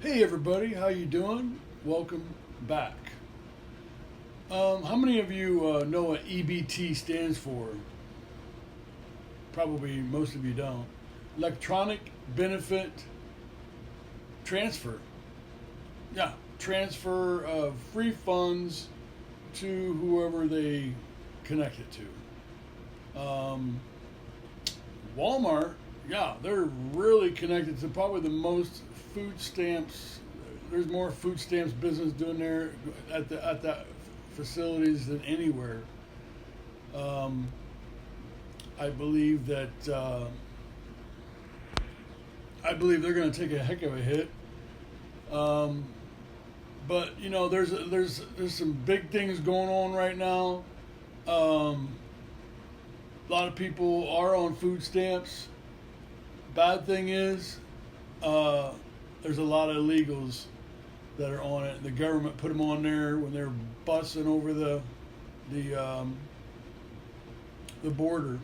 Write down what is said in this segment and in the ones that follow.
Hey everybody, how you doing? Welcome back. How many of you know what EBT stands for? Probably most of you don't. Electronic Benefit Transfer. Yeah, transfer of free funds to whoever they connect it to. Walmart, yeah, they're really connected to probably the most food stamps. There's more food stamps business doing there at that facilities than anywhere. Um, I believe that I believe they're going to take a heck of a hit. Um, but you know, there's some big things going on right now. Um, a lot of people are on food stamps. Bad thing is, uh, there's a lot of illegals that are on it. The government put them on there when they're busting over the the border.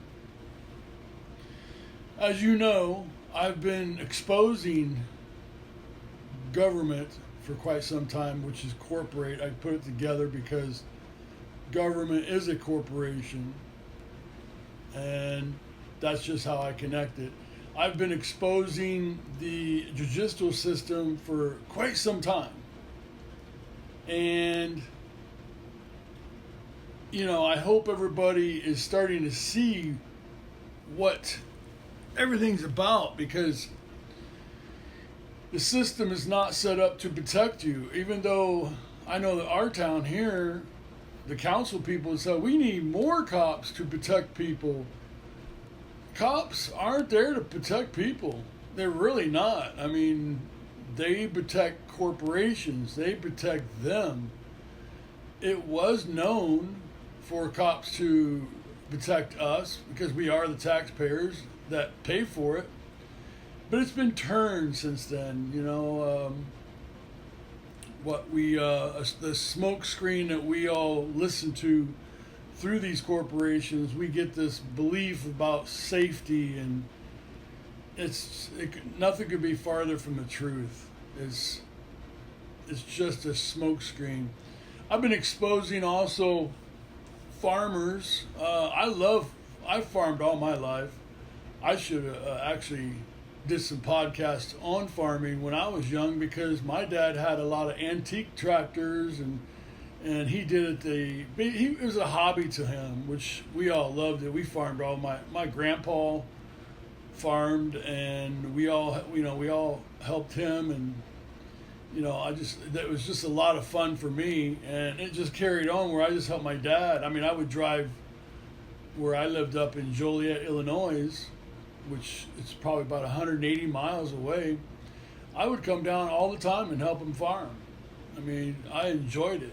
As you know, I've been exposing government for quite some time, which is corporate. I put it together because government is a corporation, and that's just how I connect it. I've been exposing the judicial system for quite some time. And, you know, I hope everybody is starting to see what everything's about, because the system is not set up to protect you. Even though I know that our town here, the council people said we need more cops to protect people. Cops aren't there to protect people. They're really not. I mean, they protect corporations, they protect them. It was known for cops to protect us because we are the taxpayers that pay for it. But it's been turned since then, you know. The smoke screen that we all listen to through these corporations, we get this belief about safety, and nothing could be farther from the truth. It's just a smoke screen. I've been exposing also farmers. I farmed all my life. I should have actually did some podcasts on farming when I was young, because my dad had a lot of antique tractors, and he did it. It was a hobby to him, which we all loved it. We farmed all my grandpa farmed, and we all helped him, and that was just a lot of fun for me, and it just carried on where I just helped my dad. I mean, I would drive where I lived up in Joliet, Illinois, which is probably about 180 miles away. I would come down all the time and help him farm. I mean, I enjoyed it.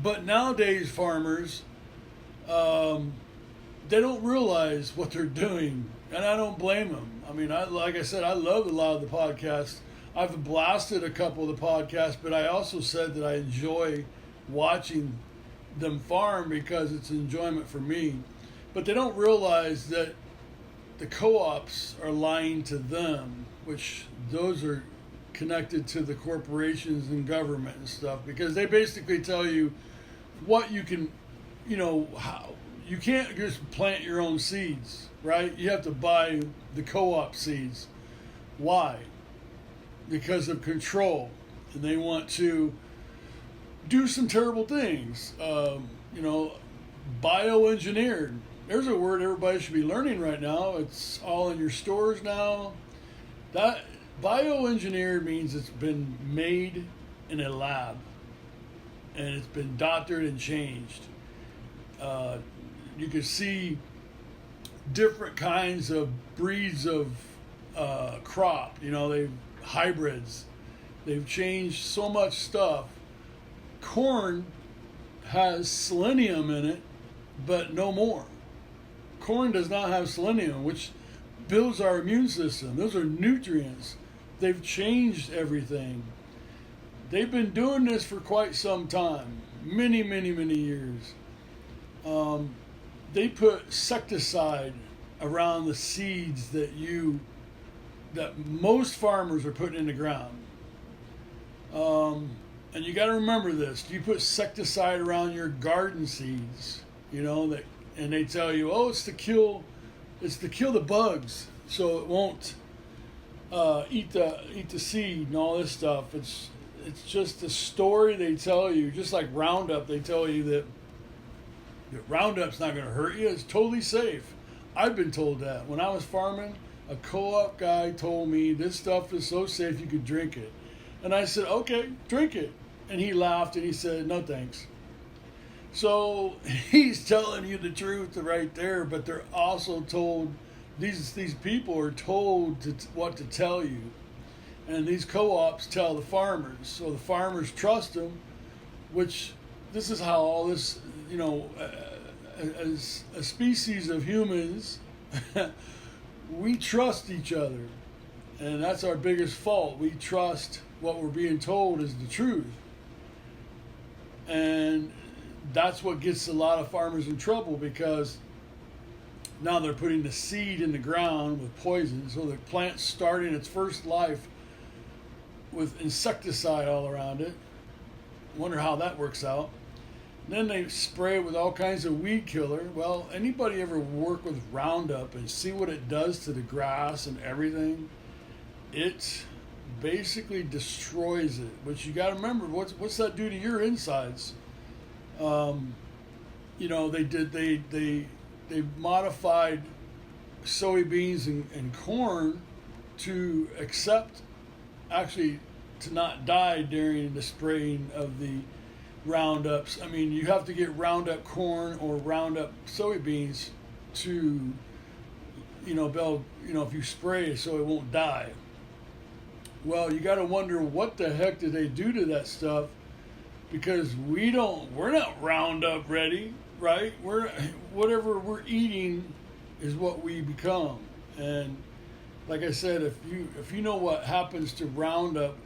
But nowadays, farmers, they don't realize what they're doing, and I don't blame them. I mean, like I said, I love a lot of the podcasts. I've blasted a couple of the podcasts, but I also said that I enjoy watching them farm because it's enjoyment for me. But they don't realize that the co-ops are lying to them, which those are connected to the corporations and government and stuff, because they basically tell you what you can, how you can't just plant your own seeds, right? You have to buy the co-op seeds. Why? Because of control, and they want to do some terrible things. Bioengineered. There's a word everybody should be learning right now. It's all in your stores now. That bioengineered means it's been made in a lab, and it's been doctored and changed. You can see different kinds of breeds of crop. They've hybrids. They've changed so much stuff. Corn has selenium in it, but no more. Corn does not have selenium, which builds our immune system. Those are nutrients. They've changed everything. They've been doing this for quite some time, many, many, many years. They put insecticide around the seeds that most farmers are putting in the ground. And you got to remember this. You put insecticide around your garden seeds, that, and they tell you, oh, it's to kill the bugs, so it won't eat the seed and all this stuff. It's just a story they tell you, just like Roundup. They tell you that Roundup's not going to hurt you. It's totally safe. I've been told that. When I was farming, a co-op guy told me this stuff is so safe you could drink it. And I said, okay, drink it. And he laughed and he said, no thanks. So he's telling you the truth right there, but they're also told, these people are told what to tell you. And these co-ops tell the farmers. So the farmers trust them, which this is how all this, as a species of humans, we trust each other. And that's our biggest fault. We trust what we're being told is the truth. And that's what gets a lot of farmers in trouble, because now they're putting the seed in the ground with poison. So the plant's starting its first life with insecticide all around it. Wonder how that works out. And then they spray it with all kinds of weed killer. Well, anybody ever work with Roundup and see what it does to the grass and everything? It basically destroys it. But you got to remember, what's that do to your insides? They modified soybeans and corn to to not die during the spraying of the Roundups. I mean, you have to get Roundup corn or Roundup soybeans to, if you spray so it won't die. Well, you got to wonder, what the heck did they do to that stuff? Because we're not Roundup ready, right? Whatever we're eating is what we become. And like I said, if you know what happens to Roundup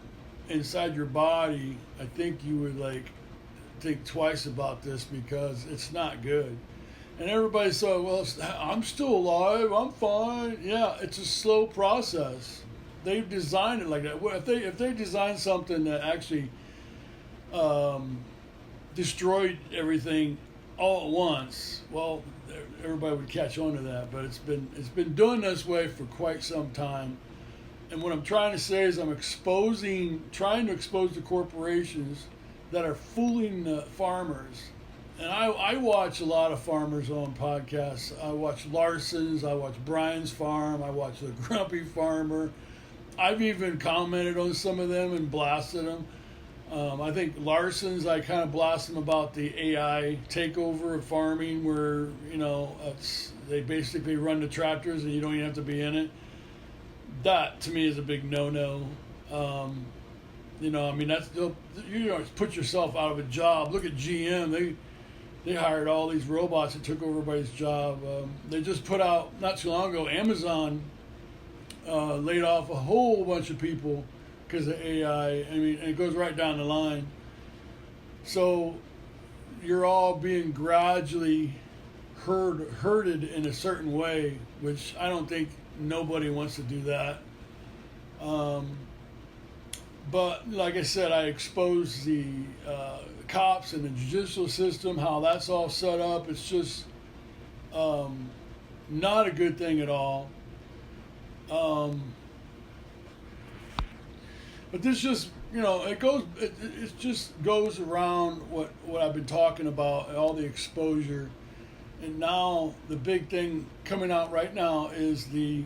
inside your body, I think you would think twice about this, because it's not good. And everybody said, well, I'm still alive, I'm fine. Yeah, it's a slow process. They've designed it like that. Well, if they design something that actually destroyed everything all at once, well, everybody would catch on to that. But it's been doing this way for quite some time. And what I'm trying to say is I'm trying to expose the corporations that are fooling the farmers. And I watch a lot of farmers on podcasts. I watch Larson's, I watch Brian's Farm, I watch The Grumpy Farmer. I've even commented on some of them and blasted them. I think Larson's, I kind of blast them about the AI takeover of farming, where, they basically run the tractors and you don't even have to be in it. That, to me, is a big no-no. That's, put yourself out of a job. Look at GM. They hired all these robots that took over everybody's job. They just put out, not too long ago, Amazon laid off a whole bunch of people because of AI. And it goes right down the line. So you're all being gradually herded in a certain way, which I don't think nobody wants to do that. But like I said, I exposed the cops and the judicial system, how that's all set up. It's just not a good thing at all. But this just, it just goes around what I've been talking about, all the exposure. And now the big thing coming out right now is the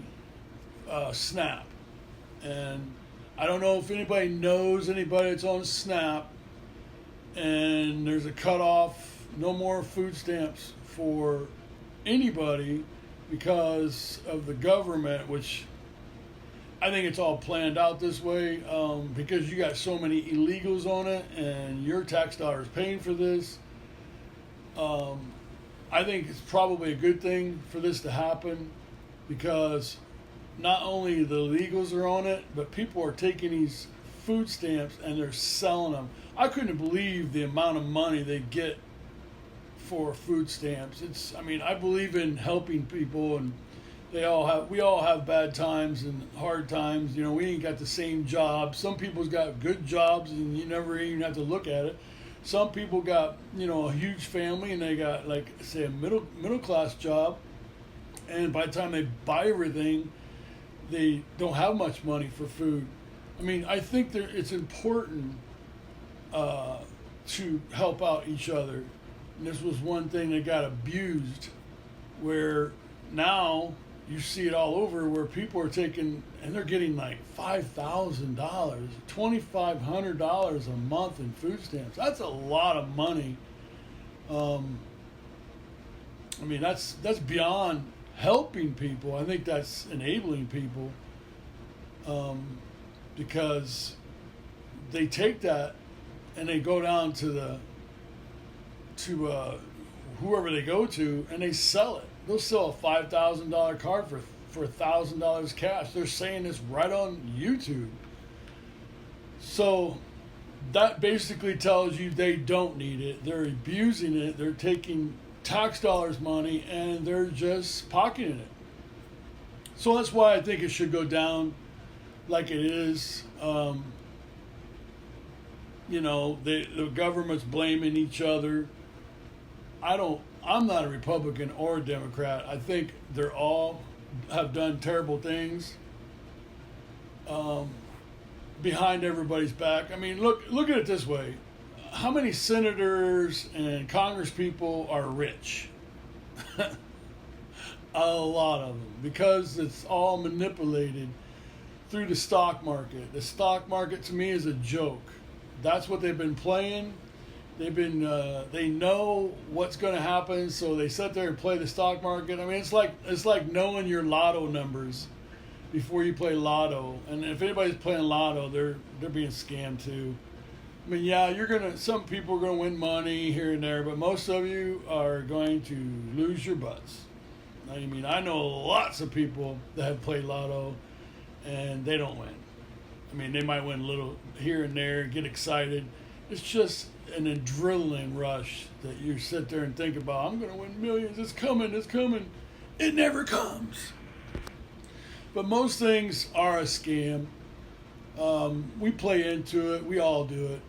SNAP. And I don't know if anybody knows anybody that's on SNAP, and there's a cutoff, no more food stamps for anybody because of the government, which I think it's all planned out this way, because you got so many illegals on it and your tax dollars paying for this. I think it's probably a good thing for this to happen, because not only the illegals are on it, but people are taking these food stamps and they're selling them. I couldn't believe the amount of money they get for food stamps. I believe in helping people and We all have bad times and hard times. You know, we ain't got the same job. Some people's got good jobs and you never even have to look at it. Some people got, you know, a huge family and they got, like, say, a middle class job, and by the time they buy everything, they don't have much money for food. I mean, I think it's important to help out each other. And this was one thing that got abused, where now you see it all over, where people are taking and they're getting like $5,000, $2,500 a month in food stamps. That's a lot of money. I mean, that's beyond helping people. I think that's enabling people, because they take that and they go down to whoever they go to and they sell it. They'll sell a $5,000 card for $1,000 cash. They're saying this right on YouTube. So that basically tells you they don't need it. They're abusing it. They're taking tax dollars money and they're just pocketing it. So that's why I think it should go down like it is. You know, the government's blaming each other. I'm not a Republican or a Democrat. I think they're all have done terrible things behind everybody's back. I mean, look at it this way. How many senators and congresspeople are rich? A lot of them, because it's all manipulated through the stock market. The stock market to me is a joke. That's what they've been playing. They know what's going to happen, so they sit there and play the stock market. I mean, it's like knowing your lotto numbers before you play lotto. And if anybody's playing lotto, they're being scammed too. I mean, yeah, some people are gonna win money here and there, but most of you are going to lose your butts. I mean, I know lots of people that have played lotto and they don't win. I mean, they might win a little here and there, get excited. It's just an adrenaline rush that you sit there and think about. I'm going to win millions. It's coming. It's coming. It never comes. But most things are a scam. We play into it. We all do it.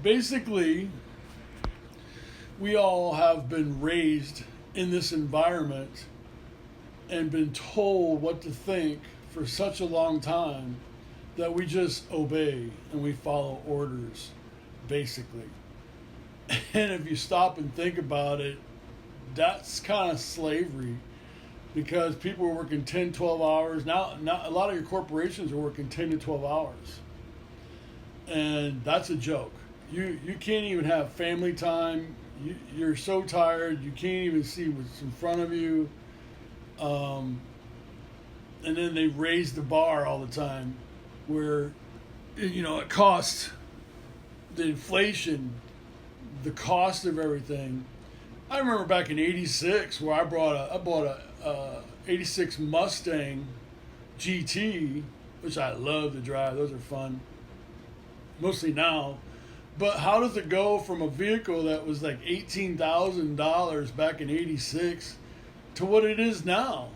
Basically, we all have been raised in this environment and been told what to think for such a long time that we just obey and we follow orders, basically. And if you stop and think about it, that's kind of slavery, because people are working 10, 12 hours. Now a lot of your corporations are working 10 to 12 hours. And that's a joke. You can't even have family time. You're so tired, you can't even see what's in front of you. And then they raise the bar all the time, where, you know, it costs the inflation, the cost of everything. I remember back in '86 where I bought a '86 Mustang GT, which I love to drive. Those are fun, mostly now. But how does it go from a vehicle that was like $18,000 back in '86 to what it is now?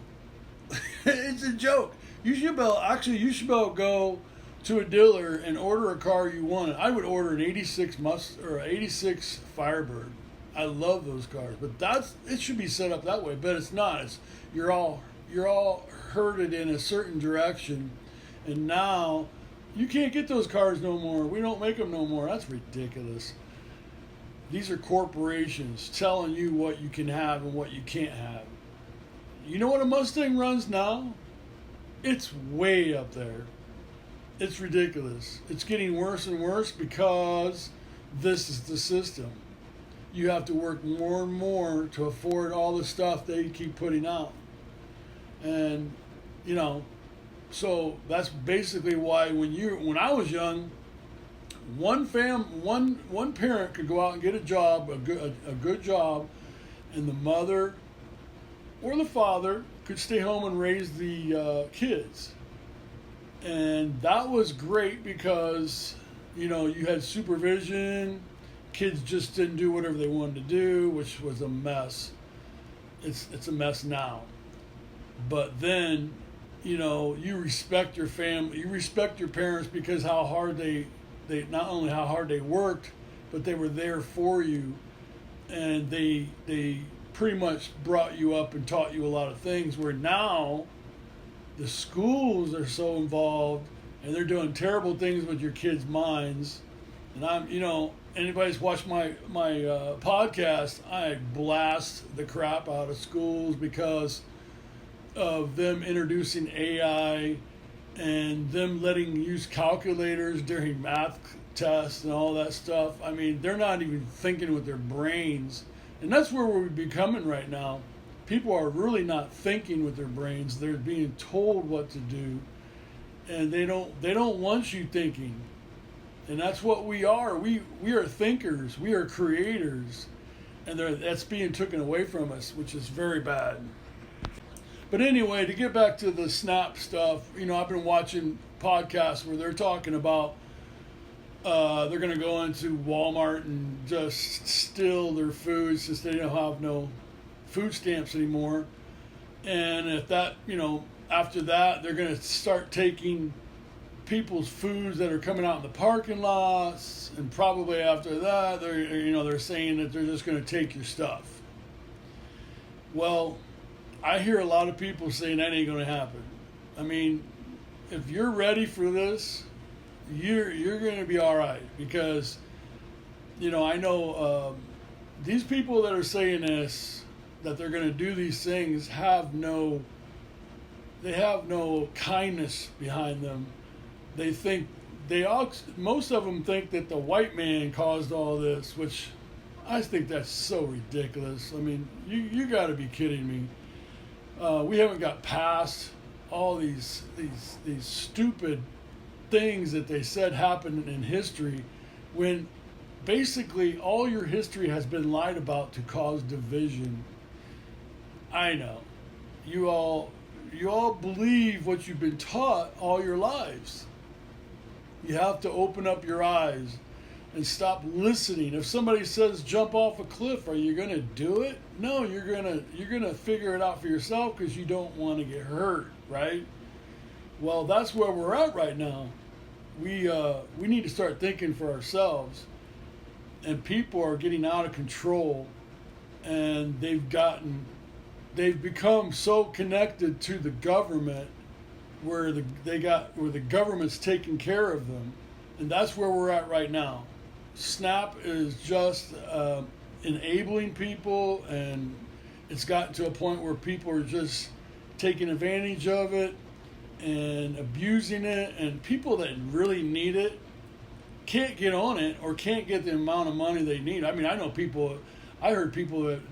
It's a joke. You should be able to go to a dealer and order a car you want. I would order an '86 '86 Firebird. I love those cars, but it should be set up that way. But it's not. You're all herded in a certain direction, and now you can't get those cars no more. We don't make them no more. That's ridiculous. These are corporations telling you what you can have and what you can't have. You know what a Mustang runs now? It's way up there. It's ridiculous. It's getting worse and worse because this is the system. You have to work more and more to afford all the stuff they keep putting out. And, you know, so that's basically why when I was young, one parent could go out and get a job, a good job, and the mother or the father could stay home and raise the kids. And that was great because, you know, you had supervision. Kids just didn't do whatever they wanted to do, which was a mess. it's a mess now. But then, you respect your family, you respect your parents because how hard they not only how hard they worked, but they were there for you, and they pretty much brought you up and taught you a lot of things. Where now, the schools are so involved, and they're doing terrible things with your kids' minds. And anybody's watched my podcast, I blast the crap out of schools because of them introducing AI and them letting use calculators during math tests and all that stuff. I mean, they're not even thinking with their brains. And that's where we're becoming right now. People are really not thinking with their brains. They're being told what to do, and they don't want you thinking. And that's what we are. We are thinkers. We are creators, and that's being taken away from us, which is very bad. But anyway, to get back to the SNAP stuff, I've been watching podcasts where they're talking about they're going to go into Walmart and just steal their food since they don't have no food stamps anymore. And if that, after that, they're going to start taking people's foods that are coming out in the parking lots. And probably after that, they're saying that they're just going to take your stuff. Well, I hear a lot of people saying that ain't going to happen. I mean, if you're ready for this, you're going to be all right, because I know these people that are saying this, that they're going to do these things, have no kindness behind them. They think most of them think that the white man caused all this, which I think that's so ridiculous. I mean, you got to be kidding me. We haven't got past all these stupid things that they said happened in history, when basically all your history has been lied about to cause division. I know you all believe what you've been taught all your lives. You have to open up your eyes and stop listening. If somebody says jump off a cliff, are you going to do it? No, you're going to figure it out for yourself because you don't want to get hurt, right? Well, that's where we're at right now. We need to start thinking for ourselves, and people are getting out of control, and they've become so connected to the government where the government's taking care of them, and that's where we're at right now. SNAP is just enabling people, and it's gotten to a point where people are just taking advantage of it and abusing it, and people that really need it can't get on it or can't get the amount of money they need. I mean, I heard people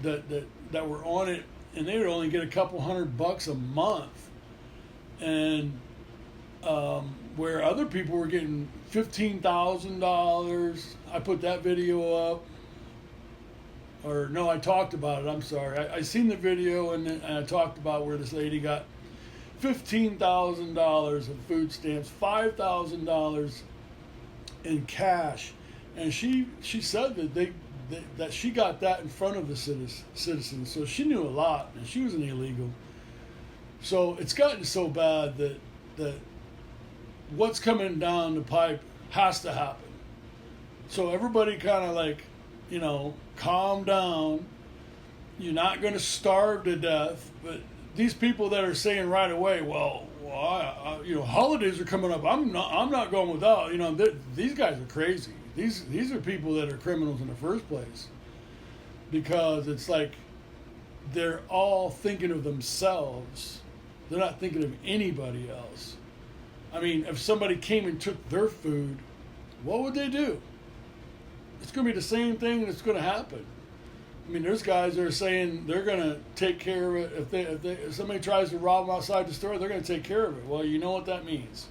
that were on it, and they would only get a couple $100 a month, and where other people were getting $15,000. I put that video up. Or no, I talked about it. I'm sorry. I seen the video, and I talked about where this lady got $15,000 of food stamps, $5,000 in cash, and she said that that she got that in front of the citizens. So she knew a lot, and she was an illegal. So it's gotten so bad that what's coming down the pipe has to happen. So everybody kind of calm down. You're not going to starve to death, but these people that are saying right away, well, holidays are coming up. I'm not going without. These guys are crazy. These are people that are criminals in the first place, because it's like they're all thinking of themselves. They're not thinking of anybody else. I mean, if somebody came and took their food, what would they do? It's going to be the same thing that's going to happen. I mean, there's guys that are saying they're going to take care of it. If somebody tries to rob them outside the store, they're going to take care of it. Well, you know what that means.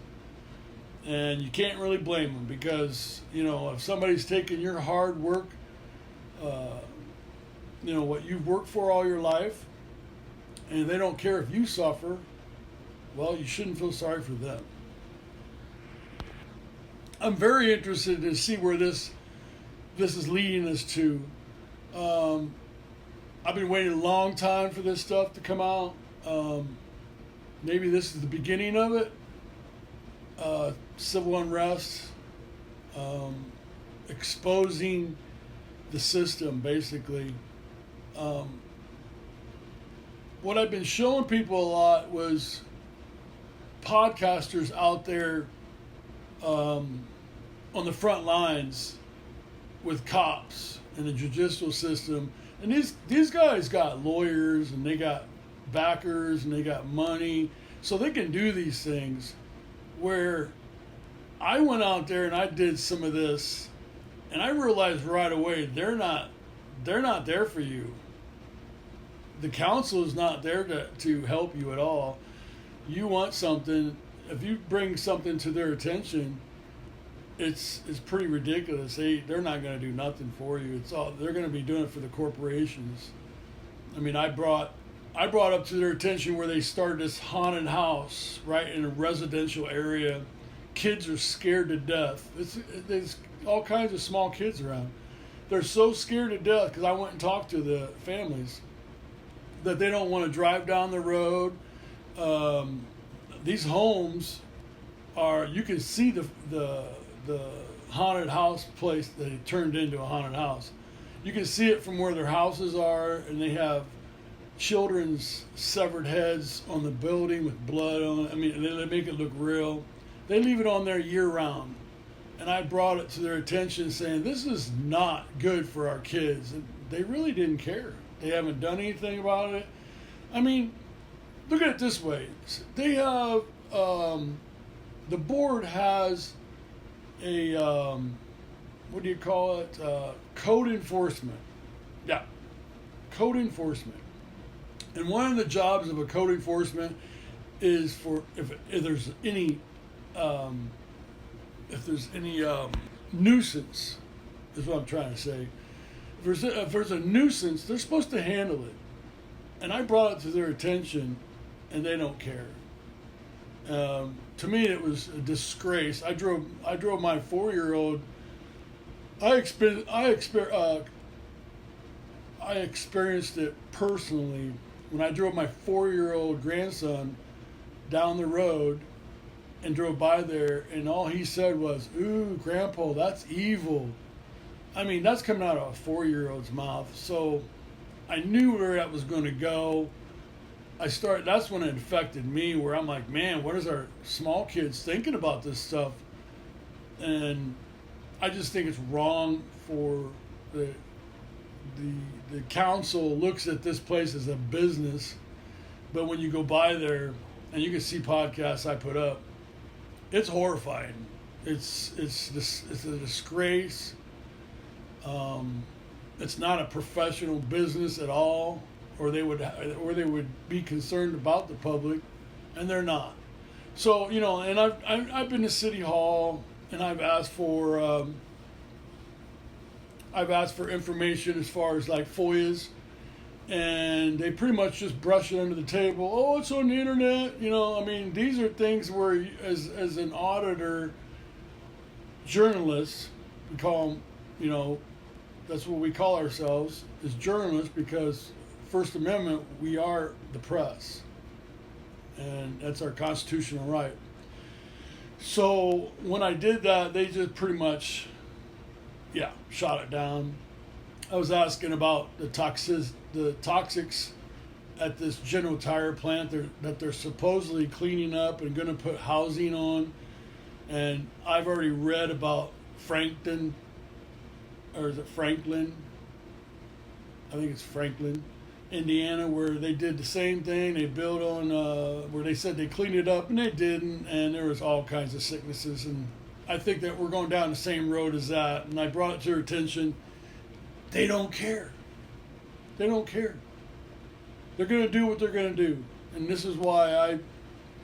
And you can't really blame them, because, if somebody's taking your hard work, what you've worked for all your life, and they don't care if you suffer, well, you shouldn't feel sorry for them. I'm very interested to see where this is leading us to. I've been waiting a long time for this stuff to come out. Maybe this is the beginning of it. Civil unrest, exposing the system, basically. What I've been showing people a lot was podcasters out there on the front lines with cops and the judicial system. And these guys got lawyers and they got backers and they got money, so they can do these things. Where I went out there and I did some of this, and I realized right away they're not there for you. The council is not there to help you at all. You want something, if you bring something to their attention, it's pretty ridiculous. They're not going to do nothing for you. They're going to be doing it for the corporations. I mean, I brought up to their attention where they started this haunted house right in a residential area. Kids are scared to death. There's all kinds of small kids around. They're so scared to death because I went and talked to the families that they don't want to drive down the road. These homes are, you can see the haunted house place that it turned into a haunted house. You can see it from where their houses are, and they have children's severed heads on the building with blood on it. I mean, they make it look real. They leave it on there year round. And I brought it to their attention saying, this is not good for our kids. And they really didn't care. They haven't done anything about it. I mean, look at it this way. They have, the board has a, what do you call it? Code enforcement. Yeah, code enforcement. And one of the jobs of a code enforcement is for if there's any nuisance, is what I'm trying to say. If there's a nuisance, they're supposed to handle it. And I brought it to their attention, and they don't care. To me, it was a disgrace. I drove my 4-year-old. I experienced it personally when I drove my 4-year-old grandson down the road and drove by there, and all he said was, "Ooh, Grandpa, that's evil." I mean, that's coming out of a 4-year-old's mouth. So I knew where that was going to go. That's when it affected me, where I'm like, man, what is our small kids thinking about this stuff? And I just think it's wrong for the council looks at this place as a business, but when you go by there and you can see podcasts I put up, it's horrifying. It's a disgrace. It's not a professional business at all, or they would be concerned about the public, and they're not. So and I've been to City Hall and I've asked for information as far as like FOIAs, and they pretty much just brush it under the table. Oh, it's on the internet. I mean, these are things where, as an auditor, journalists, we call them, that's what we call ourselves, as journalists, because First Amendment, we are the press, and that's our constitutional right. So when I did that, they just pretty much, shot it down. I was asking about the toxics at this General Tire plant that they're supposedly cleaning up and going to put housing on. And I've already read about Franklin, or is it Franklin? I think it's Franklin, Indiana, where they did the same thing. They built on, where they said they cleaned it up, and they didn't, and there was all kinds of sicknesses. And I think that we're going down the same road as that. And I brought it to their attention. They don't care. They don't care. They're going to do what they're going to do. And this is why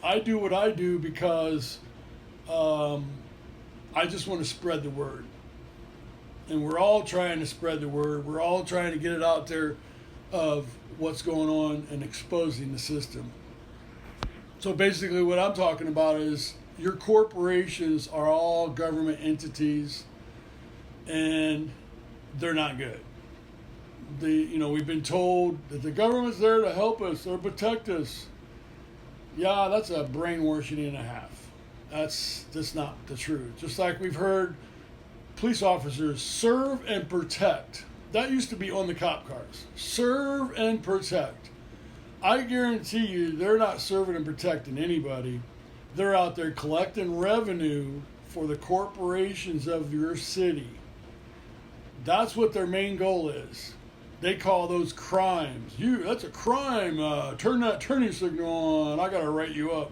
I do what I do, because I just want to spread the word. And we're all trying to spread the word. We're all trying to get it out there of what's going on and exposing the system. So basically what I'm talking about is your corporations are all government entities, and they're not good. we've been told that the government's there to help us or protect us. Yeah, that's a brainwashing and a half. That's just not the truth. Just like we've heard police officers serve and protect. That used to be on the cop cars. Serve and protect. I guarantee you they're not serving and protecting anybody. They're out there collecting revenue for the corporations of your city. That's what their main goal is. They call those crimes. That's a crime. Turn that turning signal on. I got to write you up.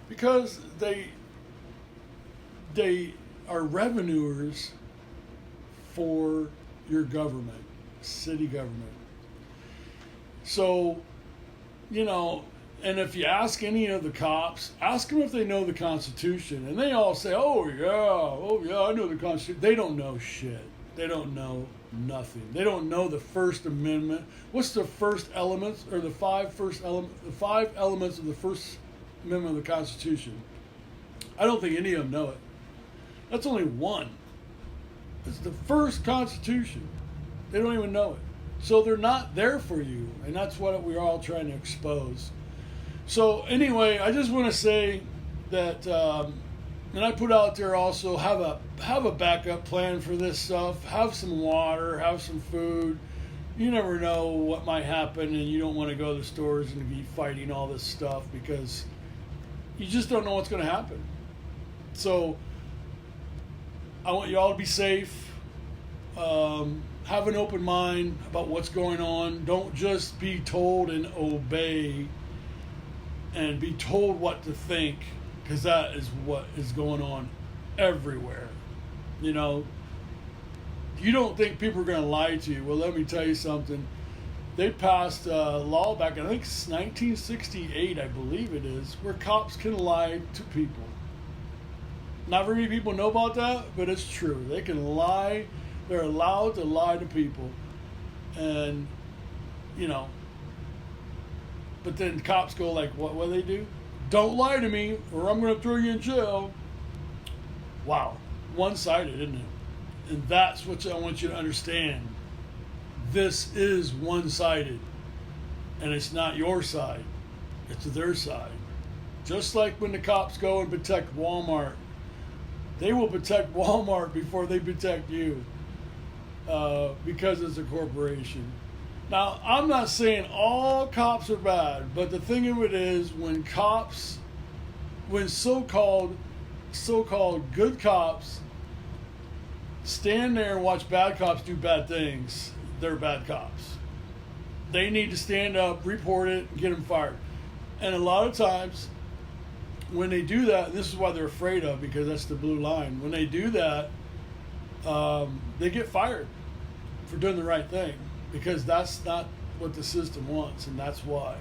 Because they are revenuers for your government, city government. So, and if you ask any of the cops, ask them if they know the Constitution. And they all say, oh yeah, I know the Constitution. They don't know shit. They don't know nothing. They don't know the First Amendment. What's the first elements, or the five elements of the First Amendment of the Constitution? I don't think any of them know it. That's only one. It's the first Constitution. They don't even know it. So they're not there for you, and that's what we're all trying to expose. So anyway, I just want to say that, and I put out there also, have a backup plan for this stuff. Have some water, have some food. You never know what might happen, and you don't want to go to the stores and be fighting all this stuff because you just don't know what's going to happen. So I want you all to be safe. Have an open mind about what's going on. Don't just be told and obey and be told what to think, because that is what is going on everywhere. You don't think people are going to lie to you. Well, let me tell you something. They passed a law back in, I think, 1968, I believe it is, where cops can lie to people. Not very many people know about that, but it's true. They can lie. They're allowed to lie to people. And, but then cops go like, what do they do? Don't lie to me or I'm going to throw you in jail. Wow. One-sided, isn't it? And that's what I want you to understand. This is one-sided. And it's not your side. It's their side. Just like when the cops go and protect Walmart. They will protect Walmart before they protect you. Because it's a corporation. Now, I'm not saying all cops are bad, but the thing of it is, when so-called good cops stand there and watch bad cops do bad things, they're bad cops. They need to stand up, report it, and get them fired. And a lot of times, when they do that, this is why they're afraid of, because that's the blue line. When they do that, they get fired for doing the right thing, because that's not what the system wants, and that's why.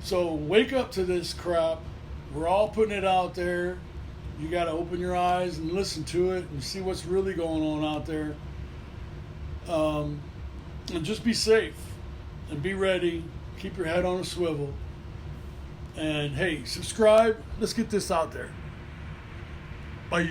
So wake up to this crap. We're all putting it out there. You got to open your eyes and listen to it and see what's really going on out there. And just be safe and be ready. Keep your head on a swivel. And hey, subscribe. Let's get this out there. Bye.